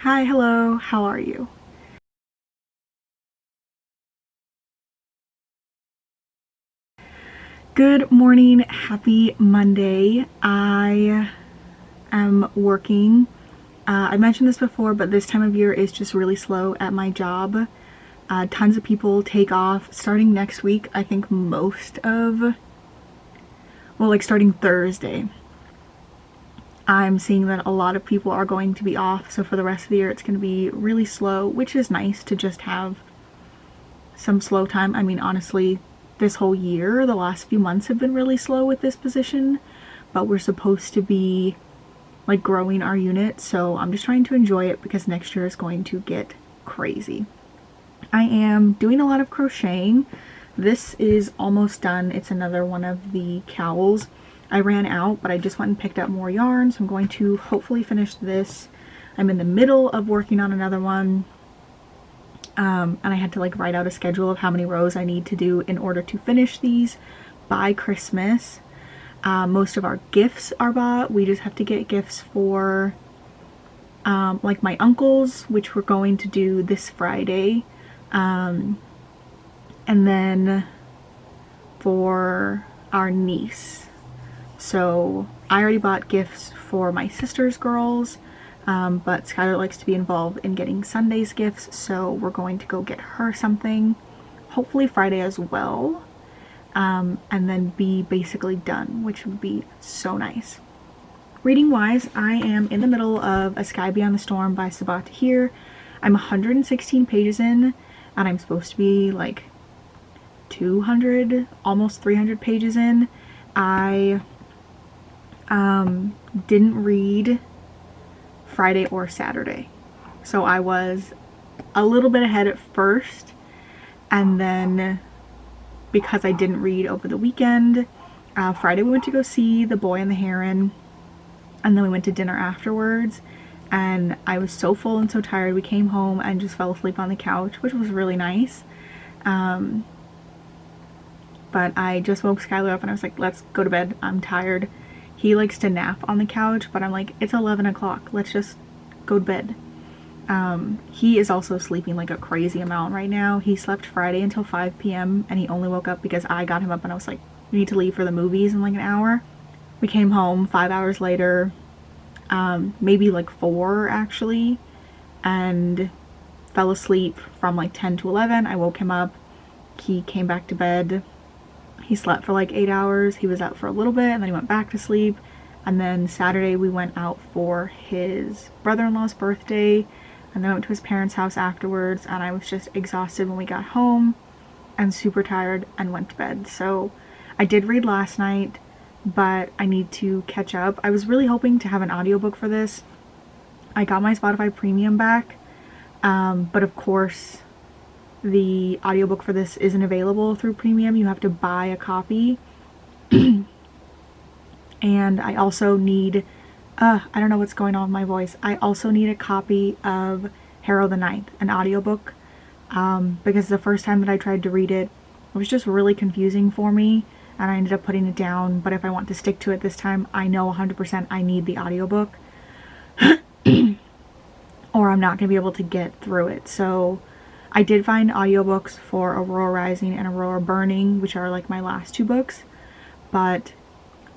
Hi, hello, how are you? Good morning, happy Monday. I am working. I mentioned this before, but this time of year is just really slow at my job. Tons of people take off starting next week. I think starting Thursday. I'm seeing that a lot of people are going to be off, so for the rest of the year it's going to be really slow, which is nice to just have some slow time. I mean, honestly, this whole year, the last few months have been really slow with this position, but we're supposed to be like growing our unit, so I'm just trying to enjoy it because next year is going to get crazy. I am doing a lot of crocheting. This is almost done. It's another one of the cowls. I ran out, but I just went and picked up more yarn, so I'm going to hopefully finish this. I'm in the middle of working on another one. And I had to like write out a schedule of how many rows I need to do in order to finish these by Christmas. Most of our gifts are bought. We just have to get gifts for like my uncles, which we're going to do this Friday. And then for our niece. So I already bought gifts for my sister's girls. But Skylar likes to be involved in getting Sunday's gifts, so we're going to go get her something, hopefully Friday as well, and then be basically done, which would be so nice. Reading wise, I am in the middle of A Sky Beyond the Storm by Sabaa Tahir. I'm 116 pages in, and I'm supposed to be like 200, almost 300 pages in. I didn't read Friday or Saturday. So I was a little bit ahead at first, and then because I didn't read over the weekend, Friday we went to go see The Boy and the Heron, and then we went to dinner afterwards, and I was so full and so tired we came home and just fell asleep on the couch, which was really nice. But I just woke Skylar up and I was like, let's go to bed, I'm tired. He likes to nap on the couch, but I'm like, it's 11 o'clock. Let's just go to bed. He is also sleeping like a crazy amount right now. He slept Friday until 5 p.m. and he only woke up because I got him up and I was like, we need to leave for the movies in like an hour. We came home 5 hours later, maybe like 4 actually, and fell asleep from like 10 to 11. I woke him up. He came back to bed. He slept for like 8 hours. He was out for a little bit and then he went back to sleep. And then Saturday we went out for his brother-in-law's birthday and then went to his parents' house afterwards, and I was just exhausted when we got home and super tired and went to bed. So I did read last night, but I need to catch up. I was really hoping to have an audiobook for this. I got my Spotify Premium back, but of course the audiobook for this isn't available through Premium. You have to buy a copy. And I also need, I don't know what's going on with my voice. I also need a copy of Harrow the Ninth, an audiobook, because the first time that I tried to read it, it was just really confusing for me, and I ended up putting it down. But if I want to stick to it this time, I know 100% I need the audiobook, or I'm not going to be able to get through it. So I did find audiobooks for Aurora Rising and Aurora Burning, which are like my last 2 books, but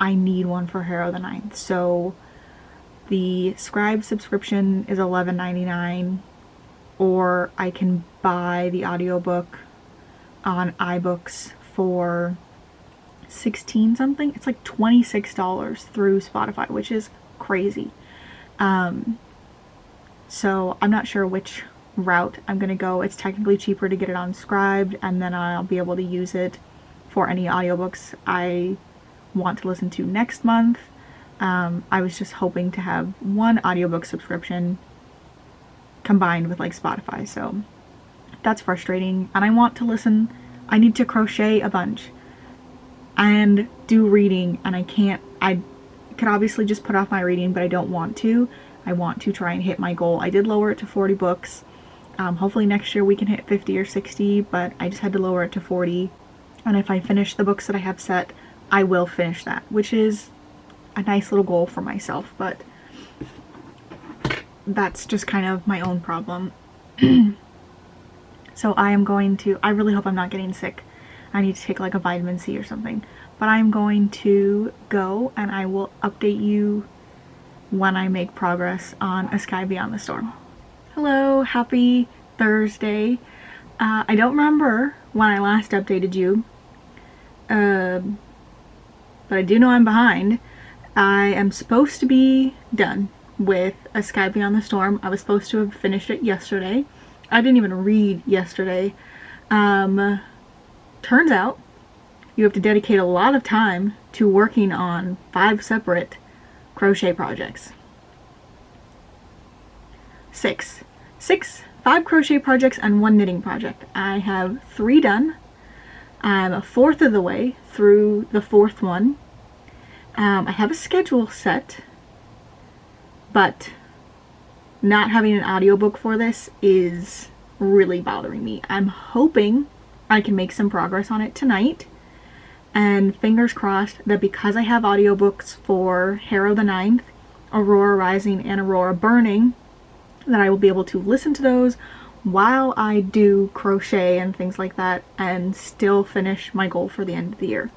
I need one for Harrow the Ninth. So the Scribe subscription is $11.99, or I can buy the audiobook on iBooks for 16 something. It's like $26 through Spotify, which is crazy. So I'm not sure which route I'm gonna go. It's technically cheaper to get it on Scribed, and then I'll be able to use it for any audiobooks I want to listen to next month. I was just hoping to have one audiobook subscription combined with like Spotify, so that's frustrating. And I want to listen, I need to crochet a bunch and do reading, and I can't. I could obviously just put off my reading, but I don't want to. I want to try and hit my goal. I did lower it to 40 books. Hopefully next year we can hit 50 or 60, but I just had to lower it to 40. And if I finish the books that I have set, I will finish that, which is a nice little goal for myself. But that's just kind of my own problem. So I really hope I'm not getting sick. I need to take like a vitamin C or something. But I'm going to go and I will update you when I make progress on A Sky Beyond the Storm. Hello, happy Thursday. I don't remember when I last updated you, but I do know I'm behind. I am supposed to be done with A Sky Beyond the Storm. I was supposed to have finished it yesterday. I didn't even read yesterday. Turns out you have to dedicate a lot of time to working on 5 separate crochet projects. 5 crochet projects and 1 knitting project. I have 3 done. I'm a fourth of the way through the 4th one. I have a schedule set, but not having an audiobook for this is really bothering me. I'm hoping I can make some progress on it tonight, and fingers crossed that because I have audiobooks for Harrow the Ninth, Aurora Rising, and Aurora Burning, that I will be able to listen to those while I do crochet and things like that and still finish my goal for the end of the year.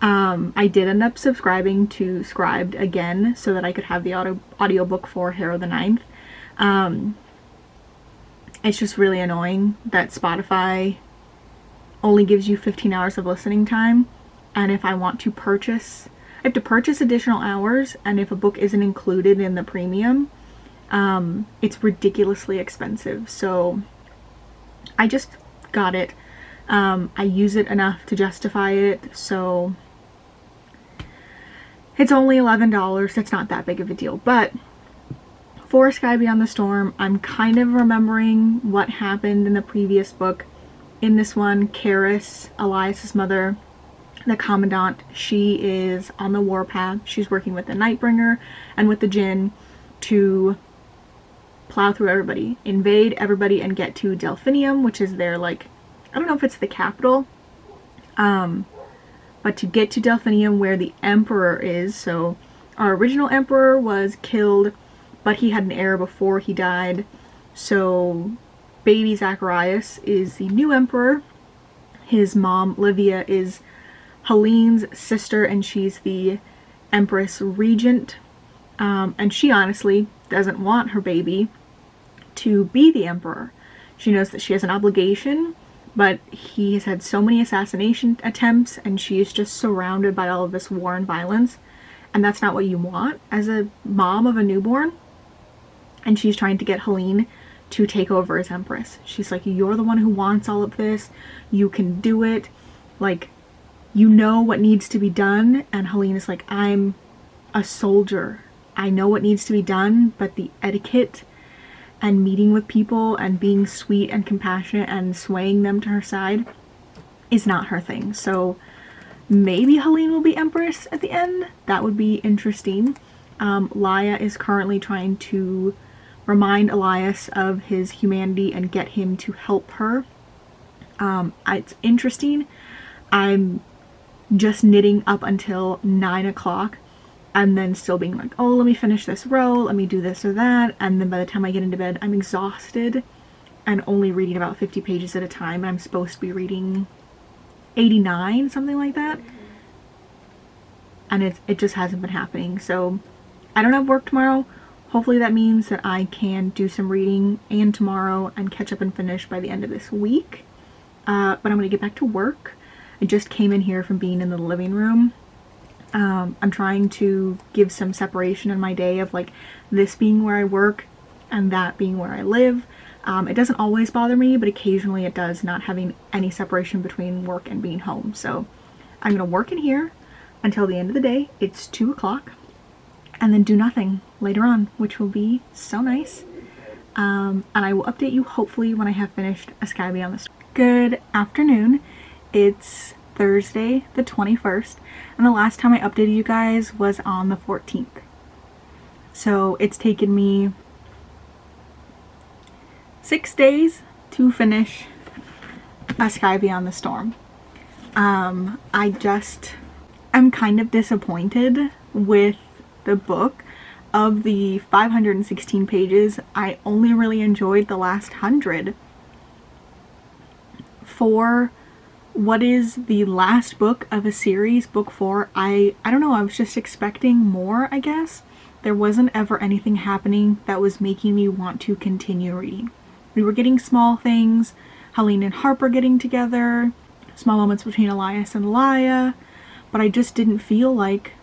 I did end up subscribing to Scribed again so that I could have the audiobook for Harrow the Ninth. It's just really annoying that Spotify only gives you 15 hours of listening time, and if I want to purchase, I have to purchase additional hours, and if a book isn't included in the premium, it's ridiculously expensive. So I just got it. I use it enough to justify it, so it's only $11. It's not that big of a deal. But for Sky Beyond the Storm, I'm kind of remembering what happened in the previous book. In this one, Karis, Elias's mother, the Commandant, she is on the warpath. She's working with the Nightbringer and with the Djinn to plow through everybody, invade everybody, and get to Delphinium, which is their, like, I don't know if it's the capital, but to get to Delphinium where the Emperor is. So our original Emperor was killed, but he had an heir before he died, so baby Zacharias is the new Emperor. His mom, Livia, is Helene's sister, and she's the Empress Regent, and she honestly doesn't want her baby to be the Emperor. She knows that she has an obligation, but he has had so many assassination attempts, and she is just surrounded by all of this war and violence, and that's not what you want as a mom of a newborn. And she's trying to get Helene to take over as Empress. She's like, you're the one who wants all of this, you can do it, like, you know what needs to be done. And Helene is like, I'm a soldier, I know what needs to be done, but the etiquette and meeting with people and being sweet and compassionate and swaying them to her side is not her thing. So maybe Helene will be Empress at the end. That would be interesting. Laia is currently trying to remind Elias of his humanity and get him to help her. It's interesting. I'm just knitting up until 9 o'clock and then still being like, oh, let me finish this row, let me do this or that, and then by the time I get into bed, I'm exhausted and only reading about 50 pages at a time, and I'm supposed to be reading 89, something like that, and it just hasn't been happening. So I don't have work tomorrow. Hopefully that means that I can do some reading and tomorrow and catch up and finish by the end of this week. But I'm gonna get back to work. I just came in here from being in the living room. I'm trying to give some separation in my day of like this being where I work and that being where I live. It doesn't always bother me, but occasionally it does, not having any separation between work and being home. So I'm gonna work in here until the end of the day. It's 2 o'clock, and then do nothing later on, which will be so nice. And I will update you hopefully when I have finished A Sky Beyond the Storm. Good afternoon. It's Thursday the 21st, and the last time I updated you guys was on the 14th. So it's taken me 6 days to finish A Sky Beyond the Storm. I just am kind of disappointed with the book. of the 516 pages, I only really enjoyed the last 100. For what is the last book of a series, book 4, I don't know, I was just expecting more, I guess. There wasn't ever anything happening that was making me want to continue reading. We were getting small things, Helene and Harper getting together, small moments between Elias and Elia, but I just didn't feel like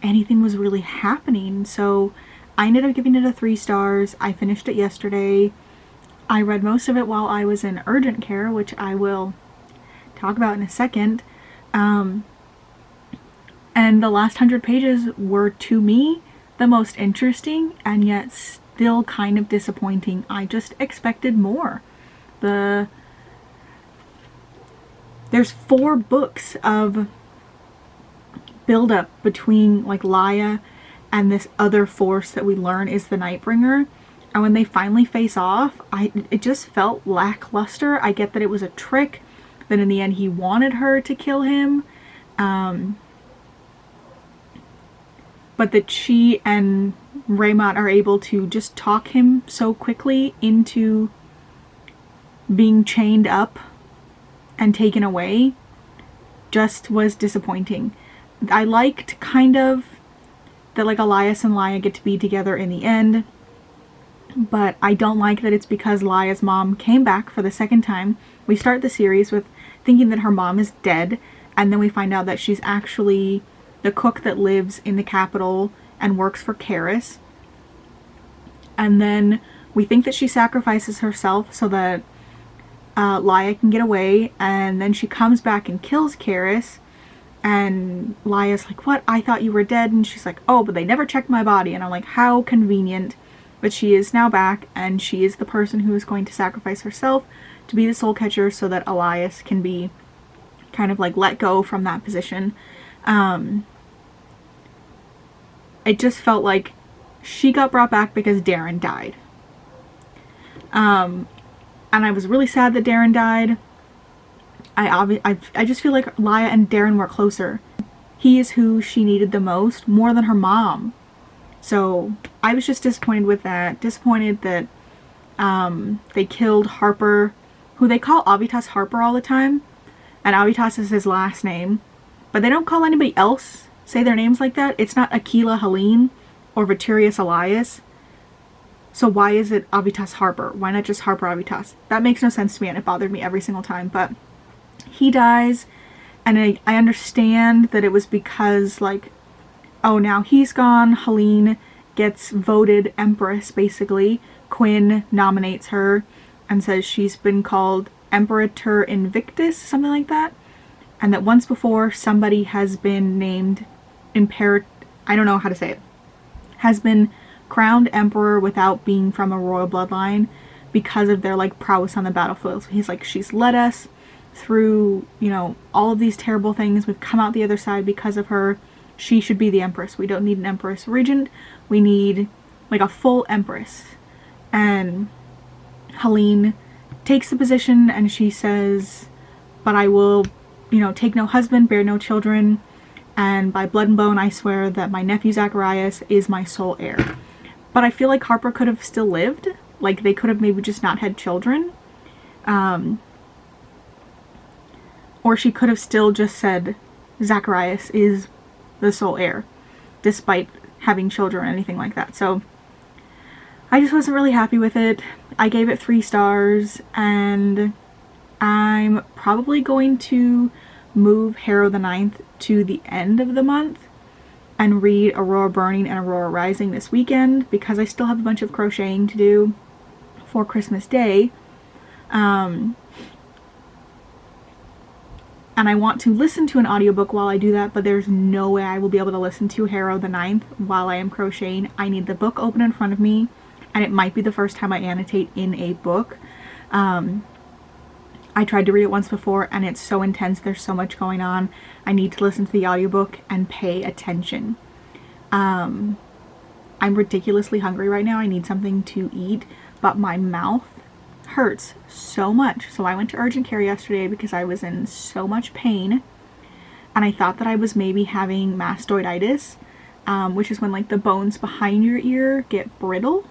anything was really happening. So I ended up giving it a 3 stars. I finished it yesterday. I read most of it while I was in urgent care, which I will talk about in a second. And the last 100 pages were, to me, the most interesting and yet still kind of disappointing. I just expected more. There's 4 books of build-up between like Laia and this other force that we learn is the Nightbringer. And when they finally face off, it just felt lackluster. I get that it was a trick, that in the end he wanted her to kill him. But that she and Raymond are able to just talk him so quickly into being chained up and taken away just was disappointing. I liked kind of that like Elias and Laia get to be together in the end, but I don't like that it's because Laia's mom came back for the second time. We start the series with thinking that her mom is dead, and then we find out that she's actually the cook that lives in the capital and works for Karis. And then we think that she sacrifices herself so that Laia can get away, and then she comes back and kills Karis, and Laia's like, what? I thought you were dead. And she's like, oh, but they never checked my body. And I'm like, how convenient. But she is now back, and she is the person who is going to sacrifice herself to be the soul catcher so that Elias can be kind of like let go from that position. It just felt like she got brought back because Darren died. And I was really sad that Darren died. I just feel like Laia and Darren were closer. He is who she needed the most, more than her mom. So I was just disappointed with that. Disappointed that they killed Harper, who they call Avitas Harper all the time. And Avitas is his last name. But they don't call anybody else say their names like that. It's not Aquila Helene or Viturius Elias. So why is it Avitas Harper? Why not just Harper Avitas? That makes no sense to me, and it bothered me every single time. But he dies, and I understand that it was because, like, oh, now he's gone. Helene gets voted Empress, basically. Quinn nominates her and says she's been called Imperator Invictus, something like that. And that once before, somebody has been named I don't know how to say it. Has been crowned emperor without being from a royal bloodline because of their, like, prowess on the battlefield. So he's like, she's led us through, you know, all of these terrible things. We've come out the other side because of her. She should be the empress. We don't need an empress regent. We need, like, a full empress. And Helene takes the position, and she says, but I will, you know, take no husband, bear no children, and by blood and bone I swear that my nephew Zacharias is my sole heir. But I feel like Harper could have still lived. Like, they could have maybe just not had children. Or she could have still just said Zacharias is the sole heir, despite having children or anything like that. So I just wasn't really happy with it. I gave it 3 stars, and I'm probably going to move Harrow the Ninth to the end of the month and read Aurora Burning and Aurora Rising this weekend, because I still have a bunch of crocheting to do for Christmas Day. And I want to listen to an audiobook while I do that, but there's no way I will be able to listen to Harrow the Ninth while I am crocheting. I need the book open in front of me, and it might be the first time I annotate in a book. I tried to read it once before, and it's so intense. There's so much going on. I need to listen to the audiobook and pay attention. I'm ridiculously hungry right now. I need something to eat, but my mouth hurts so much. So I went to urgent care yesterday because I was in so much pain, and I thought that I was maybe having mastoiditis. which is when like the bones behind your ear get brittle,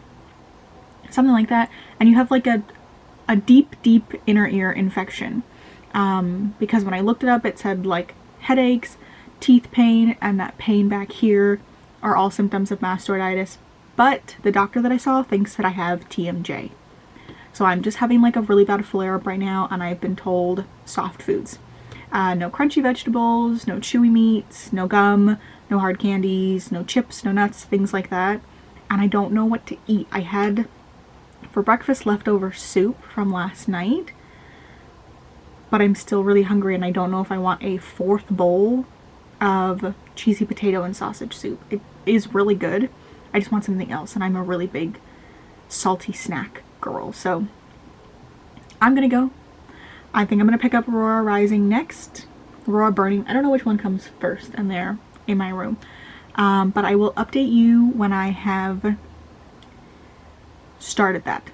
something like that, and you have like a deep inner ear infection. Because when I looked it up, it said like headaches, teeth pain, and that pain back here are all symptoms of mastoiditis. But the doctor that I saw thinks that I have TMJ. So I'm just having like a really bad flare-up right now, and I've been told soft foods. No crunchy vegetables, no chewy meats, no gum, no hard candies, no chips, no nuts, things like that. And I don't know what to eat. I had for breakfast leftover soup from last night, but I'm still really hungry and I don't know if I want a fourth bowl of cheesy potato and sausage soup. It is really good. I just want something else, and I'm a really big salty snack girl. So I'm gonna go. I think I'm gonna pick up Aurora Rising next. Aurora Burning. I don't know which one comes first, and they're in my room. But I will update you when I have started that.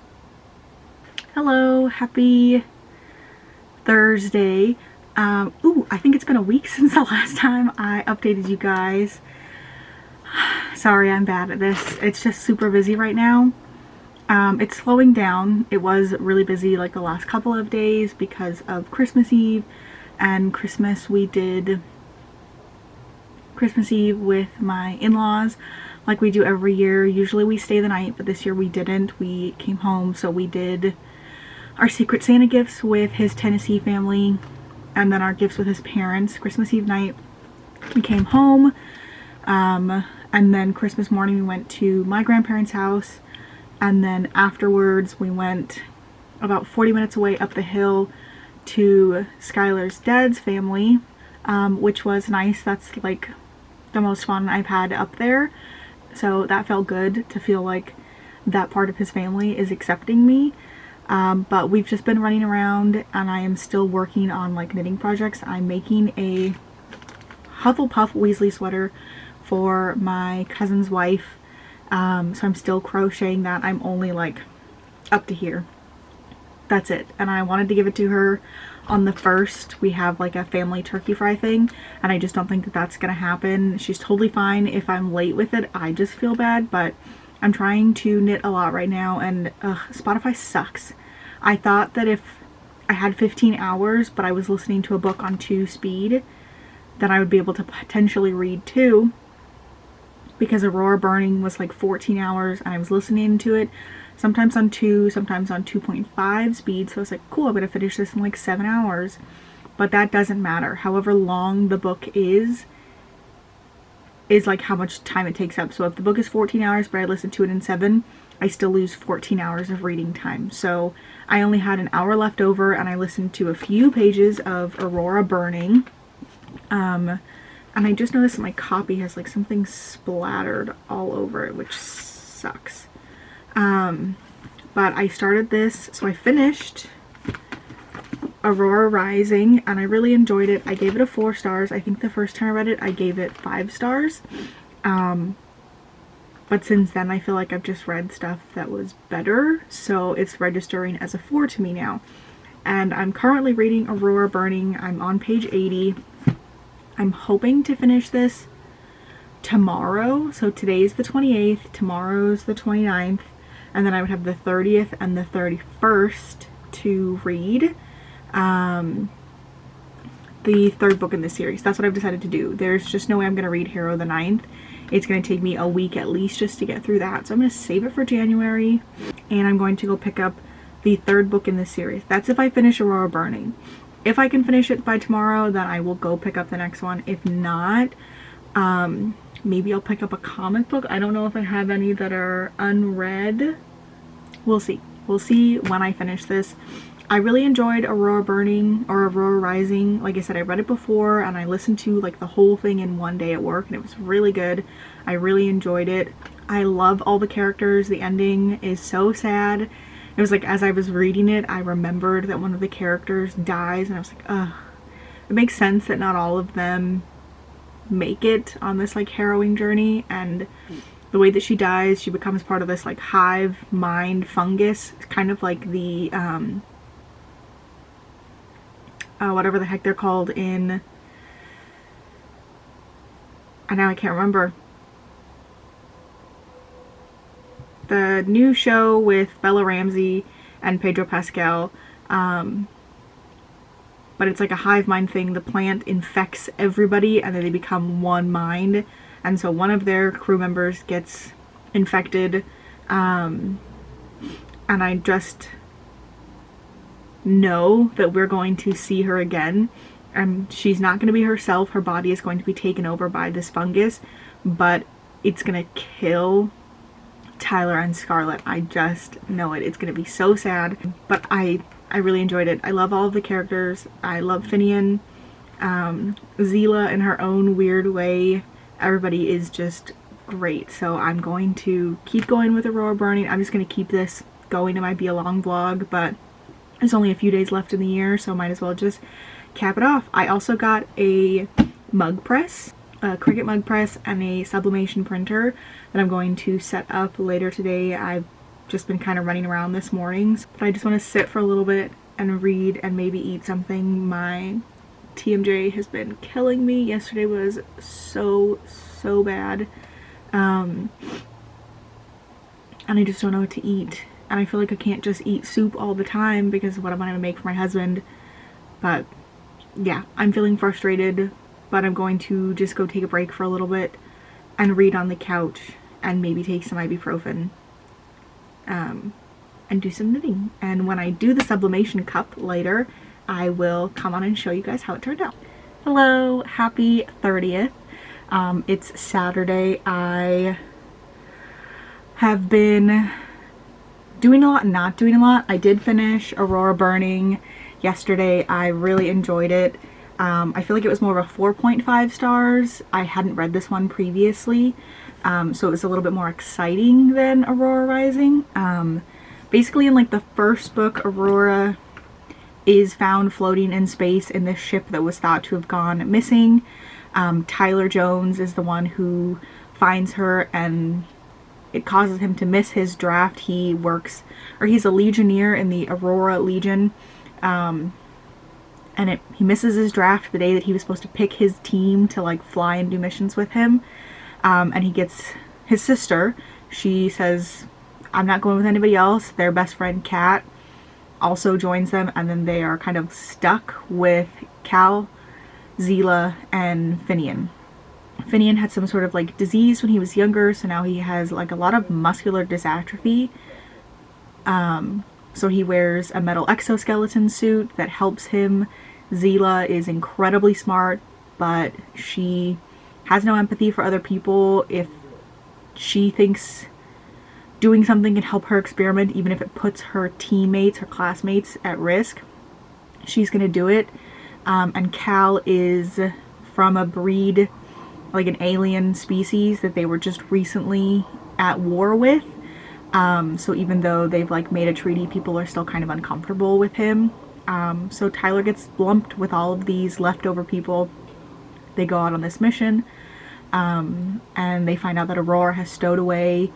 Hello, happy Thursday. Ooh, I think it's been a week since the last time I updated you guys. Sorry, I'm bad at this. It's just super busy right now. It's slowing down. It was really busy like the last couple of days because of Christmas Eve and Christmas. We did Christmas Eve with my in-laws like we do every year. Usually we stay the night, but this year we didn't. We came home, so we did our Secret Santa gifts with his Tennessee family, and then our gifts with his parents. Christmas Eve night we came home, and then Christmas morning we went to my grandparents' house, and then afterwards we went about 40 minutes away up the hill to Skylar's dad's family, which was nice. That's like the most fun I've had up there, so that felt good to feel like that part of his family is accepting me. But we've just been running around, and I am still working on like knitting projects. I'm making a Hufflepuff Weasley sweater for my cousin's wife, so I'm still crocheting that. I'm only like up to here. That's it. And I wanted to give it to her on the 1st. We have like a family turkey fry thing, and I just don't think that that's gonna happen. She's totally fine if I'm late with it. I just feel bad, but I'm trying to knit a lot right now, and Spotify sucks. I thought that if I had 15 hours but I was listening to a book on 2 speed, then I would be able to potentially read 2, because Aurora Burning was like 14 hours and I was listening to it sometimes on 2, sometimes on 2.5 speed. So I was like, cool, I'm gonna finish this in like 7 hours. But that doesn't matter. However long the book is like how much time it takes up. So if the book is 14 hours but I listen to it in 7, I still lose 14 hours of reading time. So I only had an hour left over, and I listened to a few pages of Aurora Burning. And I just noticed that my copy has like something splattered all over it, which sucks. But I started this, so I finished Aurora Rising, and I really enjoyed it. I gave it a 4 stars. I think the first time I read it, I gave it 5 stars. But since then, I feel like I've just read stuff that was better, so it's registering as a 4 to me now. And I'm currently reading Aurora Burning. I'm on page 80. I'm hoping to finish this tomorrow. So today's the 28th, tomorrow's the 29th, and then I would have the 30th and the 31st to read the 3rd book in this series. That's what I've decided to do. There's just no way I'm going to read Hero the 9th. It's going to take me a week at least just to get through that. So I'm going to save it for January, and I'm going to go pick up the 3rd book in this series. That's if I finish Aurora Burning. If I can finish it by tomorrow, then I will go pick up the next one. If not, maybe I'll pick up a comic book. I don't know if I have any that are unread. We'll see. We'll see when I finish this. I really enjoyed Aurora Burning, or Aurora Rising. Like I said, I read it before, and I listened to like the whole thing in one day at work, and it was really good. I really enjoyed it. I love all the characters. The ending is so sad. It was like, as I was reading it, I remembered that one of the characters dies, and I was like, ugh. It makes sense that not all of them make it on this like harrowing journey, and the way that she dies, she becomes part of this like hive mind fungus. It's kind of like the whatever the heck they're called in, and now I can't remember. the new show with Bella Ramsey and Pedro Pascal, but it's like a hive mind thing. The plant infects everybody and then they become one mind, and so one of their crew members gets infected, and I just know that we're going to see her again, and she's not going to be herself. Her body is going to be taken over by this fungus, but it's going to kill Tyler and Scarlett. I just know it. It's going to be so sad, but I really enjoyed it. I love all of the characters. I love Finian, Zila in her own weird way. Everybody is just great. So I'm going to keep going with Aurora Burning. I'm just going to keep this going. It might be a long vlog, but there's only a few days left in the year, so might as well just cap it off. I also got a mug press, a Cricut mug press, and a sublimation printer that I'm going to set up later today. I've just been kind of running around this morning, but I just want to sit for a little bit and read and maybe eat something. My TMJ has been killing me. Yesterday was so bad, and I just don't know what to eat, and I feel like I can't just eat soup all the time because of what I'm going to make for my husband. But yeah, I'm feeling frustrated, but I'm going to just go take a break for a little bit and read on the couch and maybe take some ibuprofen, and do some knitting. And when I do the sublimation cup later, I will come on and show you guys how it turned out. Hello, happy 30th. It's Saturday. I have been doing a lot and not doing a lot. I did finish Aurora Burning yesterday. I really enjoyed it. I feel like it was more of a 4.5 stars. I hadn't read this one previously, so it was a little bit more exciting than Aurora Rising. Basically in like the first book, Aurora is found floating in space in this ship that was thought to have gone missing. Tyler Jones is the one who finds her, and it causes him to miss his draft. He works, or he's a legionnaire in the Aurora Legion, and he misses his draft the day that he was supposed to pick his team to like fly and do missions with him. And he gets his sister. She says, I'm not going with anybody else. Their best friend Kat also joins them, and then they are kind of stuck with Cal, Zila, and Finian. Finian had some sort of like disease when he was younger, so now he has like a lot of muscular dystrophy. So he wears a metal exoskeleton suit that helps him. Zila is incredibly smart, but she has no empathy for other people. If she thinks doing something can help her experiment, even if it puts her teammates, her classmates at risk, she's gonna do it. And Cal is from a breed, like an alien species that they were just recently at war with. So even though they've like made a treaty, people are still kind of uncomfortable with him. So Tyler gets lumped with all of these leftover people. They go out on this mission, and they find out that Aurora has stowed away.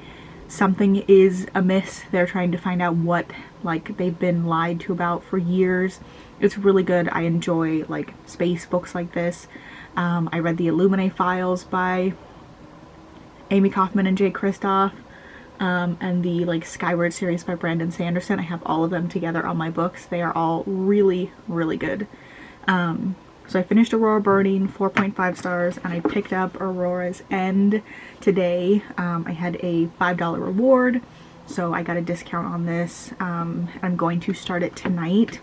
Something is amiss. They're trying to find out what like they've been lied to about for years. It's really good. I enjoy like space books like this. I read the Illuminae Files by Amy Kaufman and Jay Kristoff, and the like Skyward series by Brandon Sanderson. I have all of them together on my books. They are all really good. So I finished Aurora Burning, 4.5 stars, and I picked up Aurora's End today. I had a $5 reward, so I got a discount on this. I'm going to start it tonight.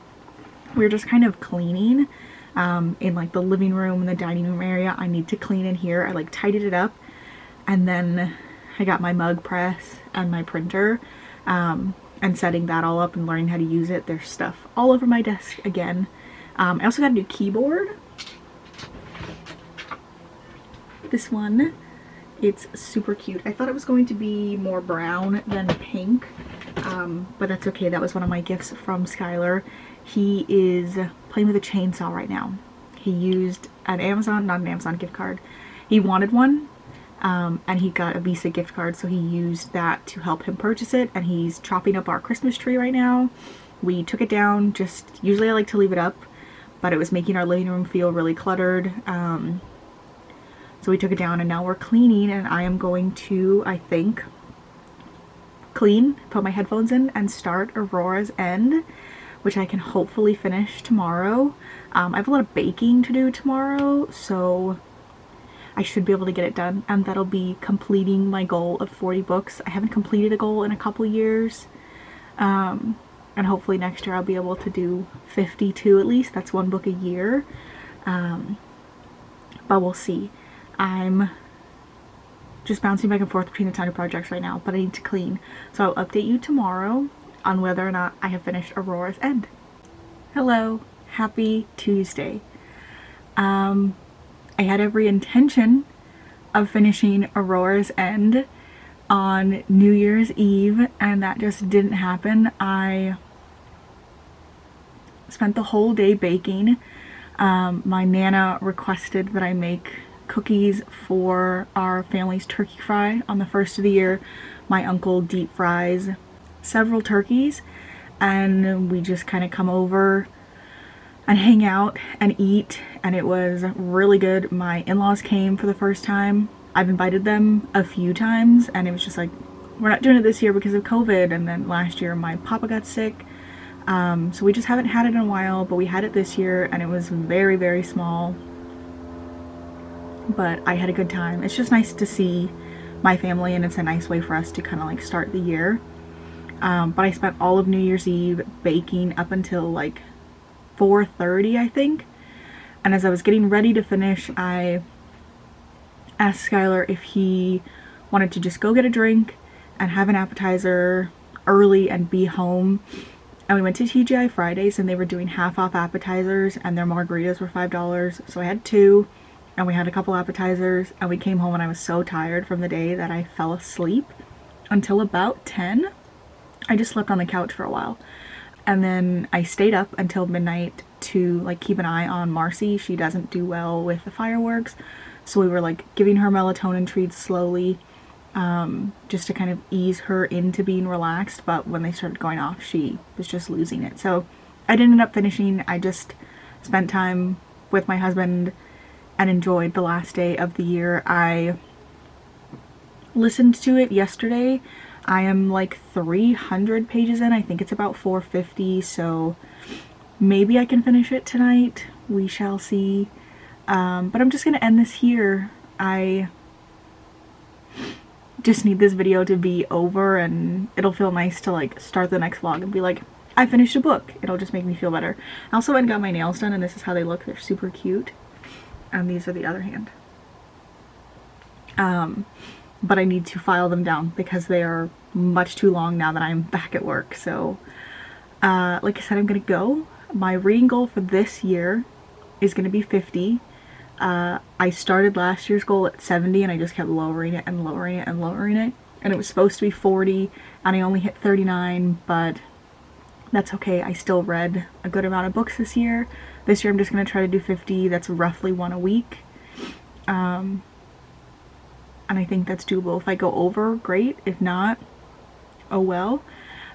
We're just kind of cleaning in like the living room and the dining room area. I need to clean in here. I like tidied it up, and then I got my mug press and my printer, and setting that all up and learning how to use it. There's stuff all over my desk again. I also got a new keyboard. This one, it's super cute. I thought it was going to be more brown than pink, but that's okay. That was one of my gifts from Skylar. He is playing with a chainsaw right now. He used an Amazon, not an Amazon gift card. He wanted one, and he got a Visa gift card, so he used that to help him purchase it, and he's chopping up our Christmas tree right now. We took it down. Just usually I like to leave it up, but it was making our living room feel really cluttered, so we took it down, and now we're cleaning, and I am going to, I think, clean, put my headphones in, and start Aurora's End, which I can hopefully finish tomorrow. I have a lot of baking to do tomorrow, so I should be able to get it done, and that'll be completing my goal of 40 books. I haven't completed a goal in a couple years, and hopefully next year I'll be able to do 52 at least. That's one book a year, but we'll see. I'm just bouncing back and forth between the tiny projects right now, but I need to clean. So I'll update you tomorrow on whether or not I have finished Aurora's End. Hello, happy Tuesday. I had every intention of finishing Aurora's End on New Year's Eve, and that just didn't happen. I spent the whole day baking. My Nana requested that I make cookies for our family's turkey fry on the first of the year. My uncle deep fries several turkeys, and we just kind of come over and hang out and eat, and it was really good. My in-laws came for the first time. I've invited them a few times, and it was just like, we're not doing it this year because of COVID, and then last year my papa got sick, so we just haven't had it in a while, but we had it this year, and it was very, very small, but I had a good time. It's just nice to see my family, and it's a nice way for us to kind of like start the year. But I spent all of New Year's Eve baking up until like 4:30, I think. And as I was getting ready to finish, I asked Skylar if he wanted to just go get a drink and have an appetizer early and be home. And we went to TGI Fridays, and they were doing half off appetizers, and their margaritas were $5. So I had two, and we had a couple appetizers, and we came home, and I was so tired from the day that I fell asleep until about 10. I just slept on the couch for a while, and then I stayed up until midnight to like keep an eye on Marcy. She doesn't do well with the fireworks, so we were like giving her melatonin treats slowly, just to kind of ease her into being relaxed, but when they started going off, she was just losing it. So I didn't end up finishing. I just spent time with my husband and enjoyed the last day of the year. I listened to it yesterday. I am like 300 pages in. I think it's about 450, so maybe I can finish it tonight. We shall see. But I'm just gonna end this here. I just need this video to be over, and it'll feel nice to like start the next vlog and be like, I finished a book. It'll just make me feel better. I also went and got my nails done, and this is how they look. They're super cute. And these are the other hand. But I need to file them down because they are much too long now that I'm back at work. So like I said, I'm gonna go. My reading goal for this year is gonna be 50. I started last year's goal at 70, and I just kept lowering it and lowering it and lowering it, and it was supposed to be 40, and I only hit 39, but that's okay. I still read a good amount of books this year. This year I'm just gonna try to do 50. That's roughly one a week. And I think that's doable. If I go over, great. If not, oh well.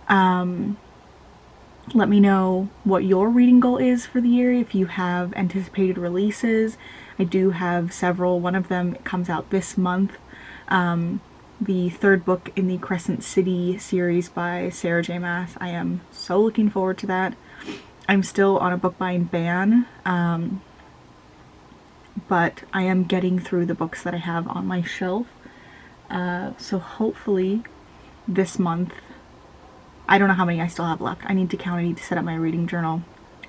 Let me know what your reading goal is for the year, if you have anticipated releases. I do have several. One of them comes out this month. The third book in the Crescent City series by Sarah J. Maas. I am so looking forward to that. I'm still on a book buying ban, but I am getting through the books that I have on my shelf. So hopefully this month, I don't know how many I still have left. I need to count. I need to set up my reading journal.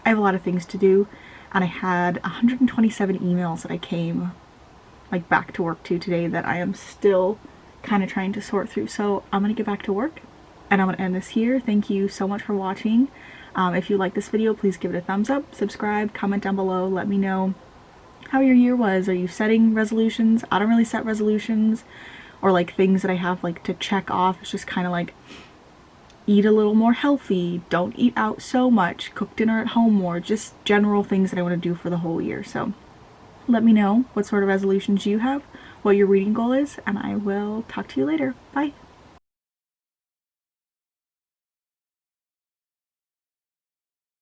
I have a lot of things to do, and I had 127 emails that I came like back to work to today that I am still kind of trying to sort through. So I'm gonna get back to work, and I'm gonna end this here. Thank you so much for watching. If you like this video, please give it a thumbs up, subscribe, comment down below, let me know how your year was. Are you setting resolutions? I don't really set resolutions or like things that I have like to check off. It's just kind of like eat a little more healthy, don't eat out so much, cook dinner at home more, just general things that I want to do for the whole year. So let me know what sort of resolutions you have, what your reading goal is, and I will talk to you later. Bye.